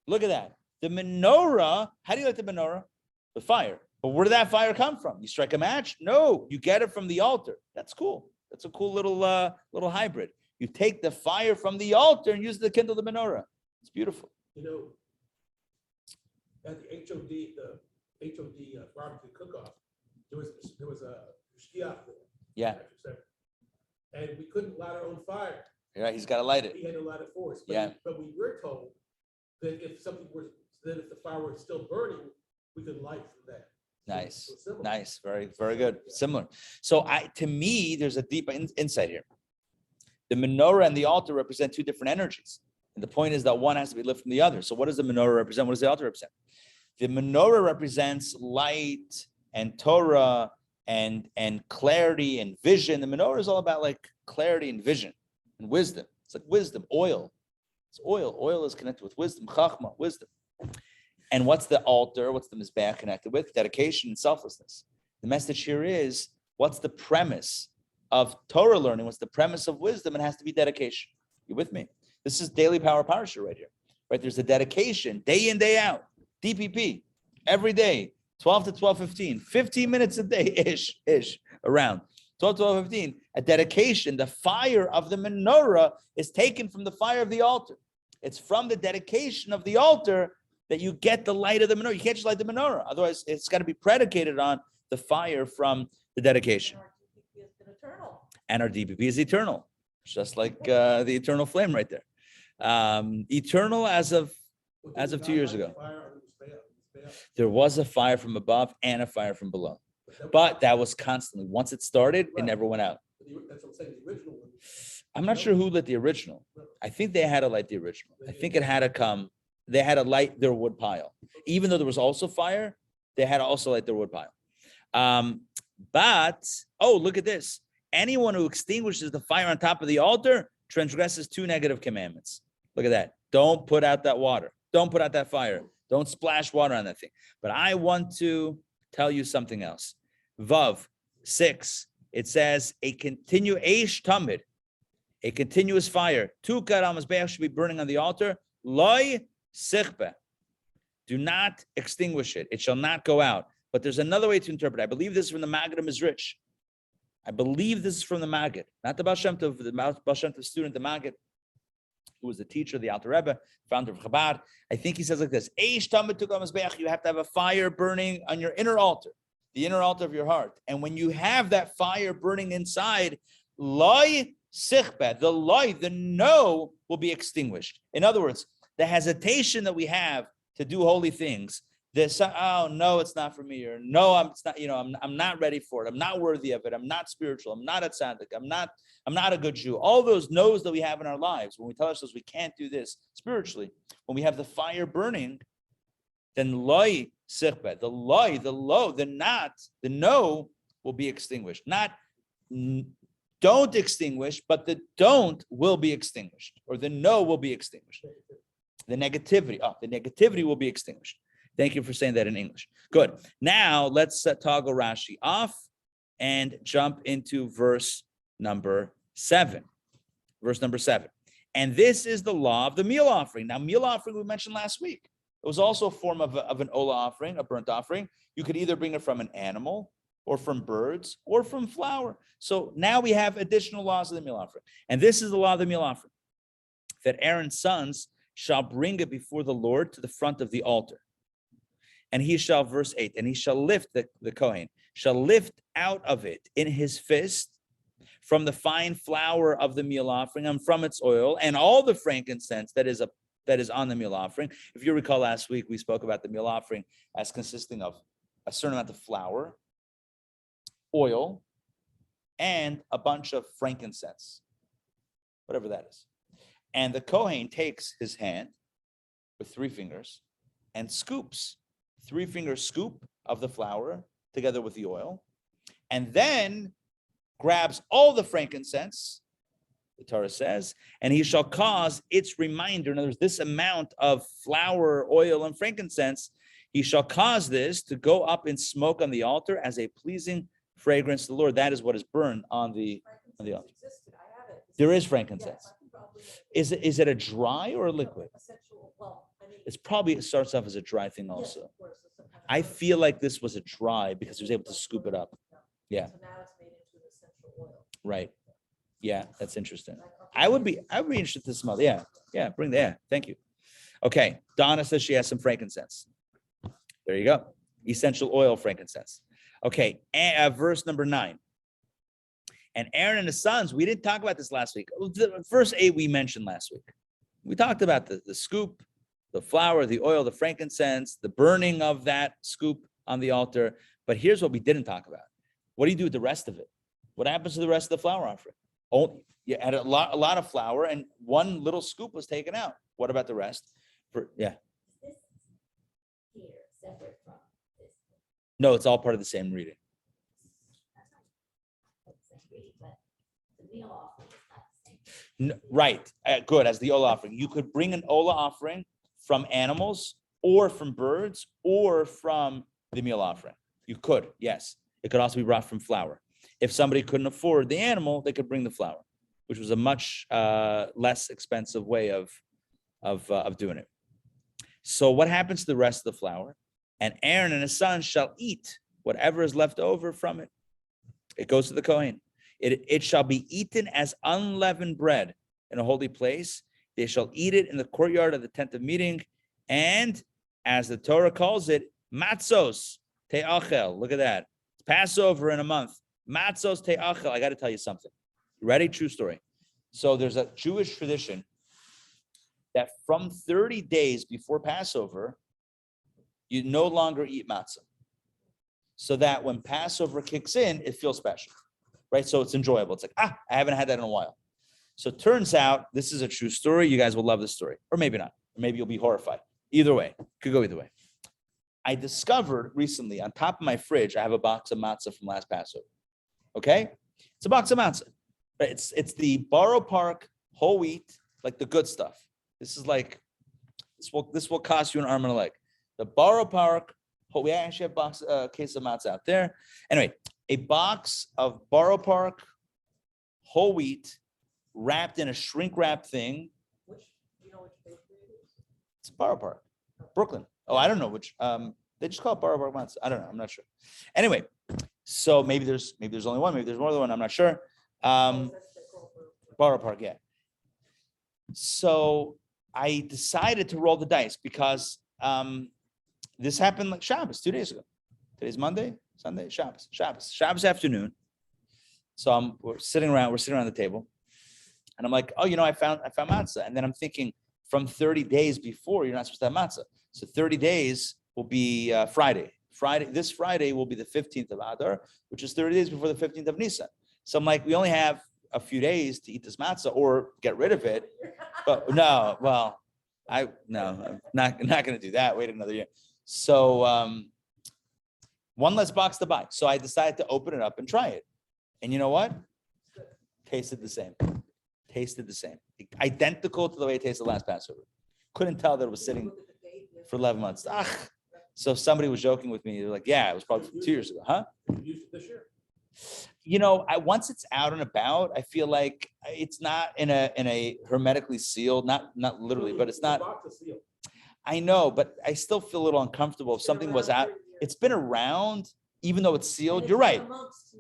Speaker 1: Look at that. The menorah, how do you light the menorah? With fire. But where did that fire come from? You strike a match? No, you get it from the altar. That's cool. That's a cool little hybrid. You take the fire from the altar and use it to kindle the menorah. It's beautiful.
Speaker 2: You know, at the HOD barbecue cook-off, there was a shkiach there.
Speaker 1: Yeah.
Speaker 2: And we couldn't light our own fire.
Speaker 1: Yeah, he's got to light it.
Speaker 2: He had to light it for us.
Speaker 1: Yeah.
Speaker 2: But we were told that if the fire were still burning, we could light from that.
Speaker 1: Nice,
Speaker 2: So similar.
Speaker 1: nice, very, very good, similar. So to me, there's a deep insight here. The menorah and the altar represent two different energies. And the point is that one has to be lit from the other. So what does the menorah represent? What does the altar represent? The menorah represents light and Torah and clarity and vision. The menorah is all about like clarity and vision and wisdom. It's like wisdom, oil. It's oil. Oil is connected with wisdom, chachma, wisdom. And what's the altar? What's the mizbeach connected with? Dedication and selflessness. The message here is, what's the premise of Torah learning? What's the premise of wisdom? It has to be dedication. You with me? This is daily power parsha right here. Right? There's a dedication, day in, day out. DPP, every day, 12 to 12:15, 15 minutes a day, ish, around. 12 to 12:15, a dedication. The fire of the menorah is taken from the fire of the altar. It's from the dedication of the altar that you get the light of the menorah. You can't just light the menorah. Otherwise, it's got to be predicated on the fire from the dedication. And our DPP is eternal, just like the eternal flame right there. Eternal as of 2 years ago. There was a fire from above and a fire from below. But that was constantly. Once it started, it never went out.
Speaker 2: That's what I'm saying, the original one.
Speaker 1: I'm not sure who lit the original. I think they had to light the original. I think it had to come. They had to light their wood pile. Even though there was also fire, they had to also light their wood pile. But look at this. Anyone who extinguishes the fire on top of the altar transgresses 2 negative commandments. Look at that. Don't put out that water. Don't put out that fire. Don't splash water on that thing. But I want to tell you something else. Vav 6, it says a continuous tamid, a continuous fire. 2 karam should be burning on the altar. Loi sichbe. Do not extinguish it. It shall not go out. But there's another way to interpret it. I believe this is from the Maggid of Mizrich. I believe this is from the Maggid, not the Baal Shem Tov, the Baal Shem Tov student, the Maggid, who was the teacher of the Alter Rebbe, founder of Chabad. I think he says like this: you have to have a fire burning on your inner altar, the inner altar of your heart. And when you have that fire burning inside, loy sichbet, the no will be extinguished. In other words, the hesitation that we have to do holy things, this, oh no, it's not for me, or no, I'm not ready for it. I'm not worthy of it. I'm not spiritual. I'm not a tzaddik. I'm not a good Jew. All those no's that we have in our lives, when we tell ourselves we can't do this spiritually, when we have the fire burning, then loy sichbet, the low, the not, the no will be extinguished. Not don't extinguish, but the don't will be extinguished, or the no will be extinguished. The negativity will be extinguished. Thank you for saying that in English. Good. Now let's toggle Rashi off and jump into verse number 7. Verse number 7. And this is the law of the meal offering. Now, meal offering we mentioned last week. It was also a form of an ola offering, a burnt offering. You could either bring it from an animal or from birds or from flour. So now we have additional laws of the meal offering. And this is the law of the meal offering, that Aaron's sons shall bring it before the Lord to the front of the altar. And he shall, verse 8, and he shall lift, the Kohen, shall lift out of it in his fist from the fine flour of the meal offering and from its oil and all the frankincense that is on the meal offering. If you recall last week, we spoke about the meal offering as consisting of a certain amount of flour, oil, and a bunch of frankincense, whatever that is. And the Kohen takes his hand with 3 fingers and scoops, 3-finger scoop of the flour together with the oil, and then grabs all the frankincense, the Torah says, and he shall cause its reminder. In other words, this amount of flour, oil, and frankincense, he shall cause this to go up in smoke on the altar as a pleasing fragrance to the Lord. That is what is burned on the altar. There is frankincense. Is it a dry or a liquid? It starts off as a dry thing also. I feel like this was a dry because he was able to scoop it up. Yeah. Right. Yeah, that's interesting. I would be interested to smell. Yeah. Bring that. Thank you. Okay. Donna says she has some frankincense. There you go. Essential oil frankincense. Okay. Verse number 9. And Aaron and his sons, we didn't talk about this last week. Verse 8 we mentioned last week. We talked about the scoop, the flour, the oil, the frankincense, the burning of that scoop on the altar. But here's what we didn't talk about. What do you do with the rest of it? What happens to the rest of the flour offering? Oh, you had a lot of flour and one little scoop was taken out. What about the rest? Yeah.
Speaker 7: Is this here separate from this?
Speaker 1: No, it's all part of the same reading.
Speaker 7: That's the same reading, but the meal offering is not the same.
Speaker 1: Right. Good. As the ola offering, you could bring an ola offering from animals or from birds or from the meal offering. You could, yes. It could also be brought from flour. If somebody couldn't afford the animal, they could bring the flour, which was a much less expensive way of doing it. So what happens to the rest of the flour? And Aaron and his sons shall eat whatever is left over from it. It goes to the Kohen. It shall be eaten as unleavened bread in a holy place. They shall eat it in the courtyard of the tent of meeting. And as the Torah calls it, matzos te'achel. Look at that. It's Passover in a month. Matzos te'achel. I got to tell you something. You ready? True story. So there's a Jewish tradition that from 30 days before Passover, you no longer eat matzah. So that when Passover kicks in, it feels special, right? So it's enjoyable. It's like, I haven't had that in a while. So it turns out this is a true story. You guys will love this story, or maybe not. Or maybe you'll be horrified. Either way, could go either way. I discovered recently on top of my fridge, I have a box of matzah from last Passover. Okay? It's a box of matzah. Right? It's the Borough Park whole wheat, like the good stuff. This is like, this will cost you an arm and a leg. The Borough Park, we actually have a case of matzah out there. Anyway, a box of Borough Park whole wheat wrapped in a shrink wrap thing.
Speaker 5: Which, you know which bakery it is?
Speaker 1: It's Borough Park, Brooklyn. Oh, I don't know which. They just call it Borough Park matzah. I don't know. I'm not sure. Anyway, so maybe there's only one. Maybe there's more than one. I'm not sure. Borough Park, yeah. So I decided to roll the dice because this happened like Shabbos 2 days ago. Today's Monday, Sunday, Shabbos afternoon. So we're sitting around the table, and I'm like, oh, I found matzah, and then I'm thinking from 30 days before you're not supposed to have matzah. So 30 days will be Friday. This Friday will be the 15th of Adar, which is 30 days before the 15th of Nisan. So I'm like, we only have a few days to eat this matzah or get rid of it. But no, well, I'm not going to do that. Wait another year. So one less box to buy. So I decided to open it up and try it. And you know what? Tasted the same. Identical to the way it tasted last Passover. Couldn't tell that it was sitting for 11 months. So somebody was joking with me. They're like, yeah, it was probably 2 years ago. Huh?
Speaker 2: Used it this year.
Speaker 1: Once it's out and about, I feel like it's not in a hermetically sealed, not literally, but it's not. I know, but I still feel a little uncomfortable if something was out. It's been around, even though it's sealed. You're right.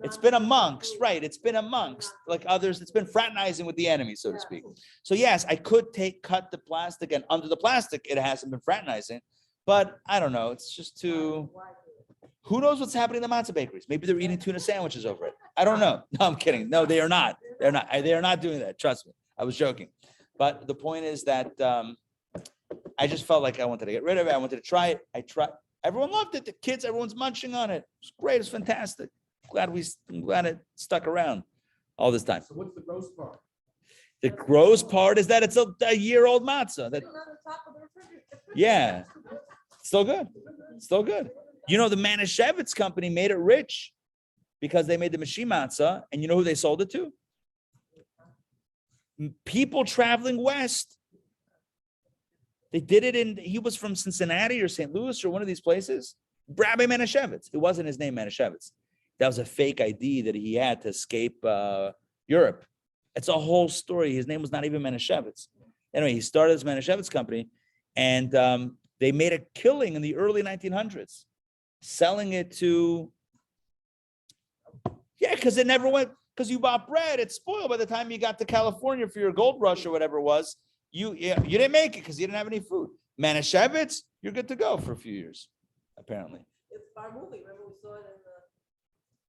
Speaker 1: It's been amongst, right? It's been amongst like others. It's been fraternizing with the enemy, so to speak. So yes, I could cut the plastic, and under the plastic, it hasn't been fraternizing. But I don't know. It's just too. Who knows what's happening in the matzah bakeries? Maybe they're eating tuna sandwiches over it. I don't know. No, I'm kidding. No, they are not. They're not. They are not doing that. Trust me. I was joking. But the point is that I just felt like I wanted to get rid of it. I wanted to try it. I tried. Everyone loved it. The kids, everyone's munching on it. It's great. It's fantastic. I'm glad it stuck around all this time.
Speaker 2: So what's the gross part?
Speaker 1: The gross part is that it's a year-old matzah. That, yeah, still good. Still good. The Manischewitz company made it rich because they made the Mashim matzah, and you know who they sold it to? People traveling west. They did it he was from Cincinnati or St. Louis or one of these places. Rabbi Manischewitz. It wasn't his name, Manischewitz. That was a fake ID that he had to escape Europe. It's a whole story. His name was not even Manischewitz. Anyway, he started this Manischewitz company, and they made a killing in the early 1900s, selling it to, because it never went, because you bought bread, it's spoiled by the time you got to California for your gold rush or whatever it was. You didn't make it because you didn't have any food. Manischewitz, you're good to go for a few years, apparently.
Speaker 5: It's our movie. Remember we saw it in the.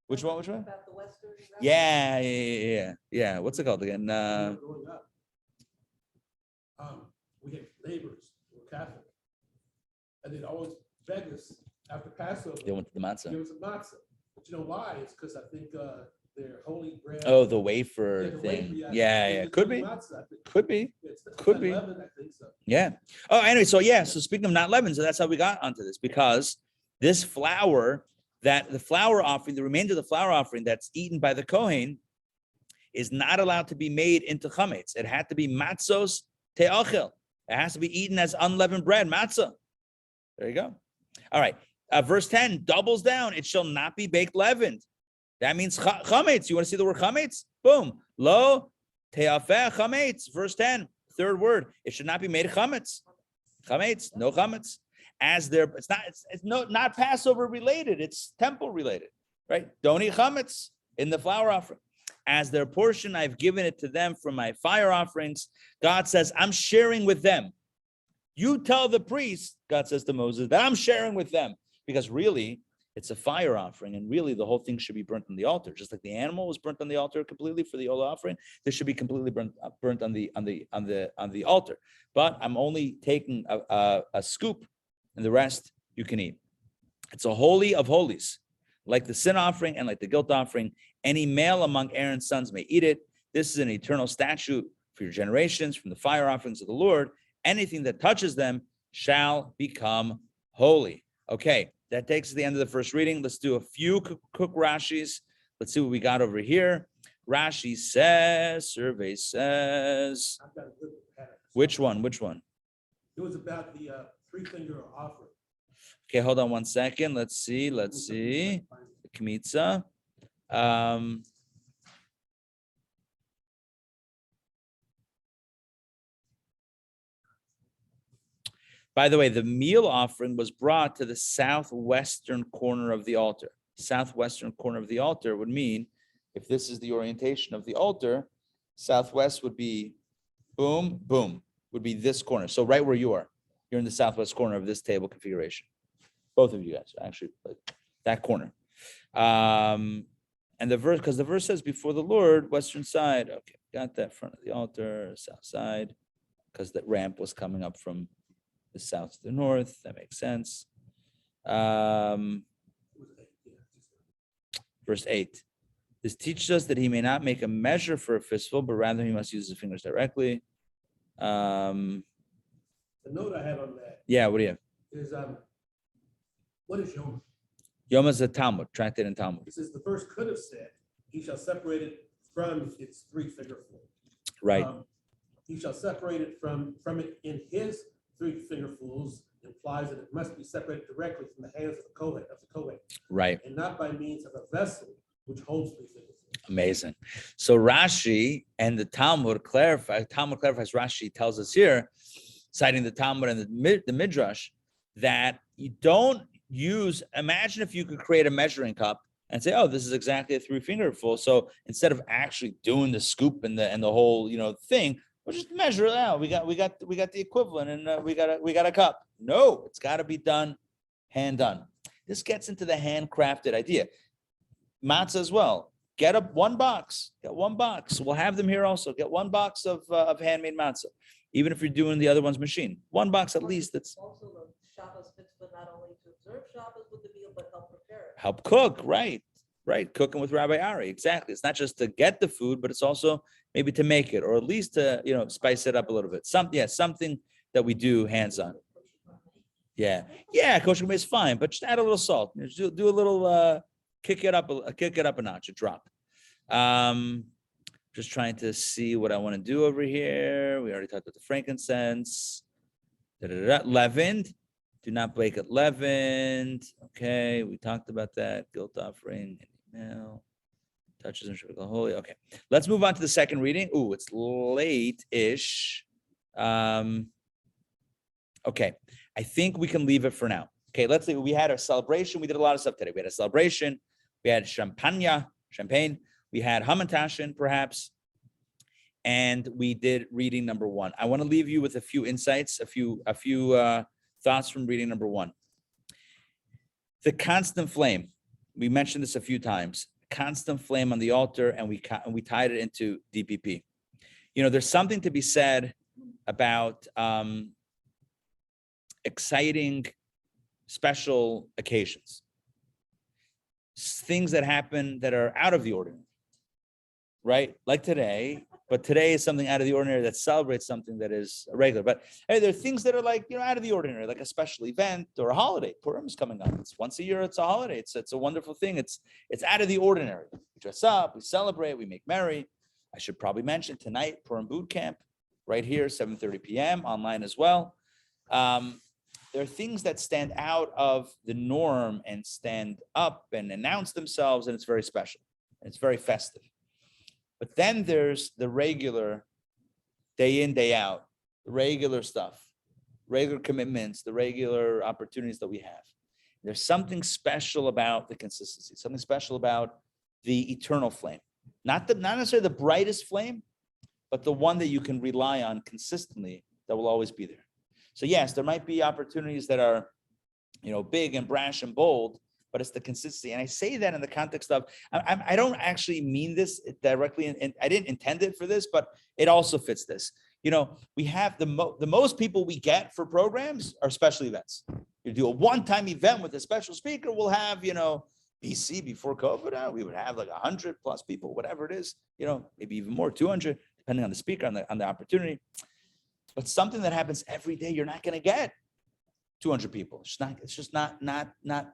Speaker 1: Which one?
Speaker 5: About the Western.
Speaker 1: Yeah. What's it called again?
Speaker 2: We had neighbors who were Catholic, and they'd always beg us after Passover,
Speaker 1: They went to the matzah.
Speaker 2: give us a matzah. But you know why? It's because I think their holy bread.
Speaker 1: Oh, the wafer
Speaker 2: the
Speaker 1: thing.
Speaker 2: wafer,
Speaker 1: Yeah. Could be.
Speaker 2: Matzah, I think.
Speaker 1: Could be.
Speaker 2: It's
Speaker 1: Could
Speaker 2: not
Speaker 1: be.
Speaker 2: leavened, I think so.
Speaker 1: Yeah. Oh, anyway, so speaking of not leavened, so that's how we got onto this, because this flour, that the flour offering, the remainder of the flour offering that's eaten by the Kohen is not allowed to be made into chametz. It had to be matzos te'achel. It has to be eaten as unleavened bread, matzah. There you go. All right. Verse 10 doubles down. It shall not be baked leavened. That means chametz. You want to see the word chametz? Boom. Lo te'afeh chametz. Verse 10, third word. It should not be made chametz. Chametz, no chametz. As there, it's not Passover related. It's temple related, right? Don't eat chametz in the flour offering. As their portion, I've given it to them from my fire offerings. God says, I'm sharing with them. You tell the priest, God says to Moses, that I'm sharing with them, because really it's a fire offering, and really the whole thing should be burnt on the altar. Just like the animal was burnt on the altar completely for the oil offering, this should be completely burnt on the altar. But I'm only taking a scoop, and the rest you can eat. It's a holy of holies, like the sin offering and like the guilt offering. Any male among Aaron's sons may eat it. This is an eternal statute for your generations from the fire offerings of the Lord. Anything that touches them shall become holy. Okay, that takes us to the end of the first reading. Let's do a few quick Rashis. Let's see what we got over here. Rashi says, survey says,
Speaker 2: I've got a good pattern.
Speaker 1: Which one?
Speaker 2: It was about the three-finger offering.
Speaker 1: Okay, hold on one second. Let's see. The Kmitza. By the way, the meal offering was brought to the southwestern corner of the altar. Southwestern corner of the altar would mean, if this is the orientation of the altar, southwest would be boom, boom, would be this corner. So right where you are, you're in the southwest corner of this table configuration. Both of you guys, actually, like that corner. And the verse, because the verse says before the Lord, western side. Okay, got that, front of the altar, south side, because the ramp was coming up from the south to the north. That makes sense. Verse 8. This teaches us that he may not make a measure for a fistful, but rather he must use his fingers directly.
Speaker 2: The note I have on that
Speaker 1: Yeah, what do you have?
Speaker 2: is what is Yom?
Speaker 1: Yom is a Talmud, tractate in Talmud.
Speaker 2: It says the verse could have said, he shall separate it from its three-finger full.
Speaker 1: Right.
Speaker 2: He shall separate it from it in his three-finger fulls, implies that it must be separated directly from the hands of the Kohen,
Speaker 1: Right.
Speaker 2: and not by means of a vessel which holds three-finger fulls.
Speaker 1: Amazing. So Rashi and the Talmud clarifies Rashi tells us here, citing the Talmud and the Midrash, that you don't use, imagine if you could create a measuring cup and say, oh, this is exactly a three-finger full. So instead of actually doing the scoop and the whole, thing, we'll just measure it out. We got the equivalent, and we got a cup. No, it's got to be done, hand done. This gets into the handcrafted idea. Matzah as well. Get up one box. Get one box. We'll have them here also. Get one box of handmade matzah, even if you're doing the other one's machine. One box at least. That's
Speaker 5: also the Shabbos mitzvah, not only to observe Shabbos with the meal, but help prepare it.
Speaker 1: help cook. Right. Cooking with Rabbi Ari. Exactly. It's not just to get the food, but it's also maybe to make it, or at least to spice it up a little bit. Something that we do hands on. Yeah, kosher gourmet is fine, but just add a little salt. Just do a little kick it up a notch, a drop. Just trying to see what I want to do over here. We already talked about the frankincense. Leavened. Do not bake it leavened. Okay, we talked about that. Guilt offering. Now, touches and should become holy. Okay, let's move on to the second reading. Ooh, it's late-ish. Okay, I think we can leave it for now. Okay, let's see. We had a celebration. We did a lot of stuff today. We had a celebration. We had champagne. We had hamantashen, perhaps. And we did reading number 1. I want to leave you with a few insights, a few thoughts from reading number 1. The constant flame. We mentioned this a few times. Constant flame on the altar, and we tied it into DPP. There's something to be said about exciting special occasions, things that happen that are out of the ordinary, right? Like today, but today is something out of the ordinary that celebrates something that is regular. But hey, there are things that are like, out of the ordinary, like a special event or a holiday. Purim is coming up. It's once a year. It's a holiday. It's a wonderful thing. It's out of the ordinary. We dress up, we celebrate, we make merry. I should probably mention tonight, Purim boot camp, right here, 7:30 p.m. online as well. There are things that stand out of the norm and stand up and announce themselves, and it's very special. And it's very festive. But then there's the regular day in, day out, the regular stuff, regular commitments, the regular opportunities that we have. There's something special about the consistency, something special about the eternal flame. Not necessarily the brightest flame, but the one that you can rely on consistently that will always be there. So yes, there might be opportunities that are, big and brash and bold, but it's the consistency. And I say that in the context of, I don't actually mean this directly, and I didn't intend it for this, but it also fits this. We have the most people we get for programs are special events. You do a one-time event with a special speaker, we'll have, BC before COVID, we would have like 100 plus people, whatever it is, maybe even more, 200, depending on the speaker, on the opportunity. But something that happens every day, you're not going to get 200 people. It's just not. It's not.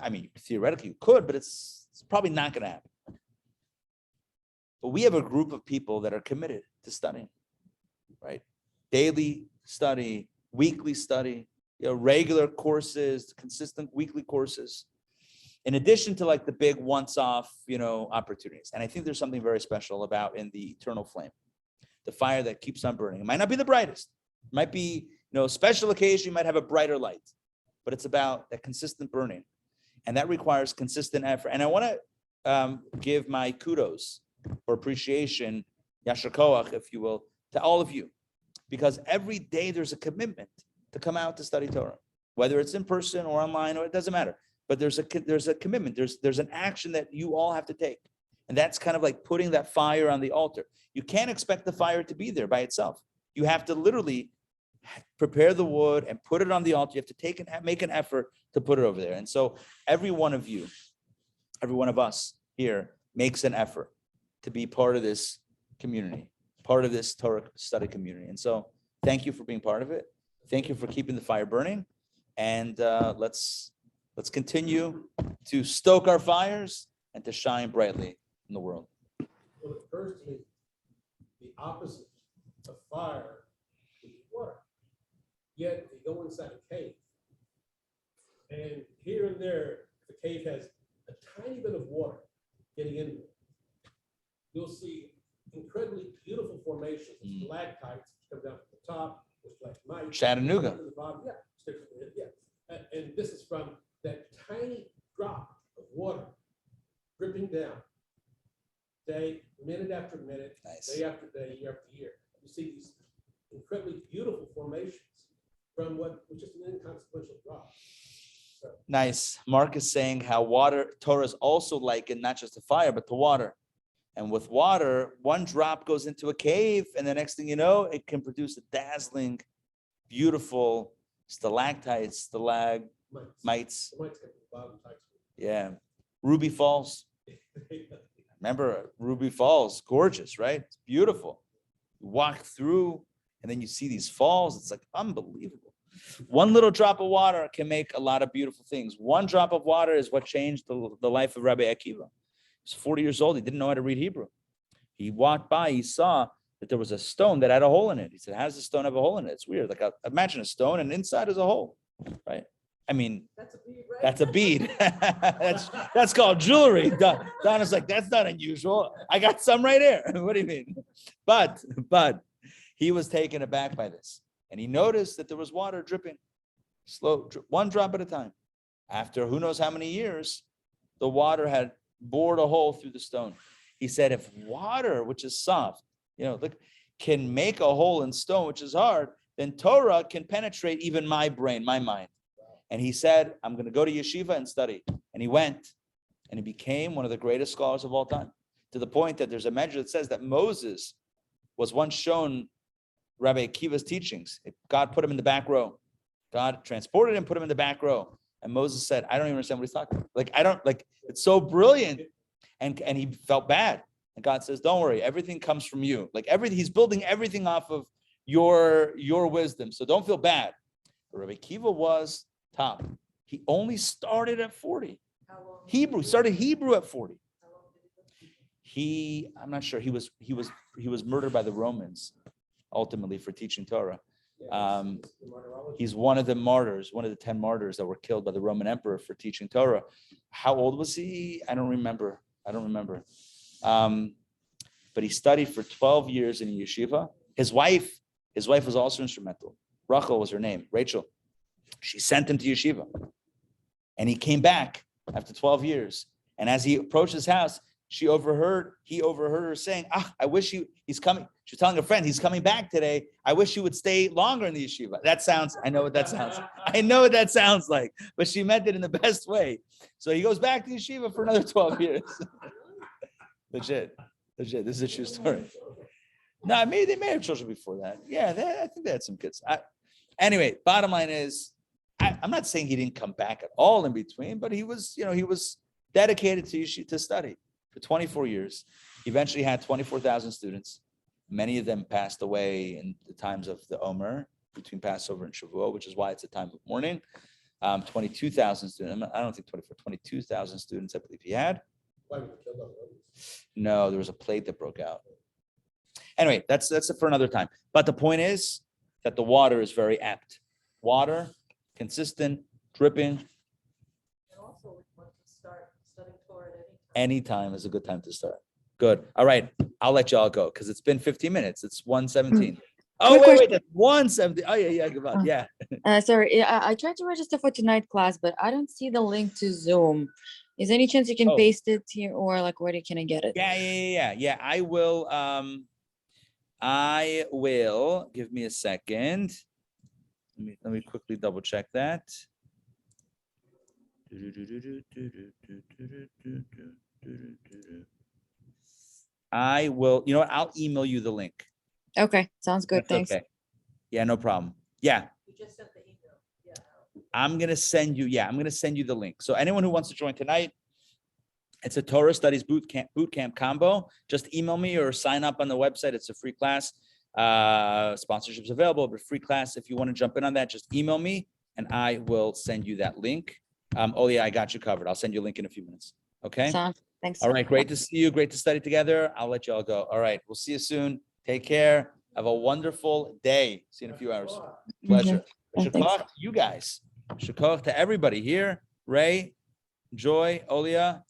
Speaker 1: I mean, theoretically you could, but it's probably not going to happen. But we have a group of people that are committed to studying, right? Daily study, weekly study, regular courses, consistent weekly courses, in addition to like the big once-off, opportunities. And I think there's something very special about in the eternal flame, the fire that keeps on burning. It might not be the brightest. It might be, special occasion, you might have a brighter light, but it's about that consistent burning. And that requires consistent effort. And I want to give my kudos or appreciation, yasher koach, if you will, to all of you, because every day there's a commitment to come out to study Torah, whether it's in person or online, or it doesn't matter. But there's a commitment. There's an action that you all have to take. And that's kind of like putting that fire on the altar. You can't expect the fire to be there by itself. You have to literally prepare the wood and put it on the altar. You have to make an effort to put it over there. And so every one of you, every one of us here makes an effort to be part of this community, part of this Torah study community. And so thank you for being part of it. Thank you for keeping the fire burning. And let's continue to stoke our fires and to shine brightly in the world.
Speaker 2: Well, it occurs to me, the opposite of fire is water. Yet they go inside a cave, and here and there, the cave has a tiny bit of water getting into it. You'll see incredibly beautiful formations, stalactites come down from the top, with like
Speaker 1: Chattanooga.
Speaker 2: At the bottom, and this is from that tiny drop of water dripping down, minute after minute,
Speaker 1: Nice.
Speaker 2: day after day, year after year. You see these incredibly beautiful formations from what was just an inconsequential drop. So,
Speaker 1: Nice. Mark is saying how Torah is also likened not just to fire, but to water. And with water, one drop goes into a cave, and the next thing you know, it can produce a dazzling, beautiful stalactites, stalagmites.
Speaker 2: mites come from the bottom types.
Speaker 1: Yeah. Ruby Falls. Remember Ruby Falls, gorgeous, right? It's beautiful. You walk through and then you see these falls. It's like unbelievable. One little drop of water can make a lot of beautiful things. One drop of water is what changed the life of Rabbi Akiva. He was 40 years old. He didn't know how to read Hebrew. He walked by, he saw that there was a stone that had a hole in it. He said, how does the stone have a hole in it? It's weird. Like imagine a stone and inside is a hole, right? I mean,
Speaker 5: That's a bead, right?
Speaker 1: that's a bead. that's called jewelry. Donna's like, that's not unusual. I got some right here. What do you mean? But he was taken aback by this. And he noticed that there was water dripping, slow, one drop at a time. After who knows how many years, the water had bored a hole through the stone. He said, if water, which is soft, can make a hole in stone, which is hard, then Torah can penetrate even my brain, my mind. And he said, I'm going to go to yeshiva and study. And he went, and he became one of the greatest scholars of all time, to the point that there's a measure that says that Moses was once shown Rabbi Akiva's teachings. God put him in the back row. God transported him, put him in the back row. And Moses said, I don't even understand what he's talking about. Like, I don't, like, it's so brilliant. And he felt bad. And God says, don't worry, everything comes from you. Like everything, he's building everything off of your wisdom. So don't feel bad. But Rabbi Kiva was top. He only started at 40. Hebrew, started Hebrew at 40. I'm not sure. He was murdered by the Romans, ultimately, for teaching Torah. He's one of the martyrs, one of the 10 martyrs that were killed by the Roman emperor for teaching Torah. How old was he? I don't remember. But he studied for 12 years in a yeshiva. His wife was also instrumental. Rachel was her name, Rachel. She sent him to yeshiva. And he came back after 12 years. And as he approached his house, he overheard her saying, I wish he's coming. She was telling a friend, he's coming back today. I wish you would stay longer in the yeshiva. I know what that sounds like, but she meant it in the best way. So he goes back to yeshiva for another 12 years. Legit. This is a true story. No, maybe they may have children before that. Yeah, I think they had some kids. Anyway, bottom line is, I'm not saying he didn't come back at all in between, but he was dedicated to study for 24 years. He eventually had 24,000 students. Many of them passed away in the times of the Omer, between Passover and Shavuot, which is why it's a time of mourning. 22,000 students. I don't think 24, 22,000 students, I believe he had. No, there was a plague that broke out. Anyway, that's it for another time. But the point is that the water is very apt. Water, consistent, dripping.
Speaker 5: And also, we want to start studying Torah at
Speaker 1: any time is a good time to start. Good. All right. I'll let y'all go because it's been 15 minutes. It's 1:17. Oh, wait, that's 1:17. Oh, yeah, good on. Yeah.
Speaker 8: Sorry, I tried to register for tonight's class, but I don't see the link to Zoom. Is there any chance you can paste it here, or like where can I get it?
Speaker 1: Yeah. I will. Give me a second. Let me quickly double check that. I will. You know what? I'll email you the link.
Speaker 8: Okay, sounds good.
Speaker 1: That's
Speaker 8: Thanks.
Speaker 1: Okay. Yeah, no problem. Yeah.
Speaker 5: You just sent the email. Yeah.
Speaker 1: I'm gonna send you the link. So anyone who wants to join tonight, it's a Torah Studies boot camp combo. Just email me or sign up on the website. It's a free class. Sponsorships available, but free class. If you want to jump in on that, just email me and I will send you that link. I got you covered. I'll send you a link in a few minutes. Okay.
Speaker 8: Thanks.
Speaker 1: All right. Great to see you. Great to study together. I'll let you all go. All right. We'll see you soon. Take care. Have a wonderful day. See you in a few hours. Pleasure. Shakach to you guys. Shakach to everybody here. Ray, Joy, Olia,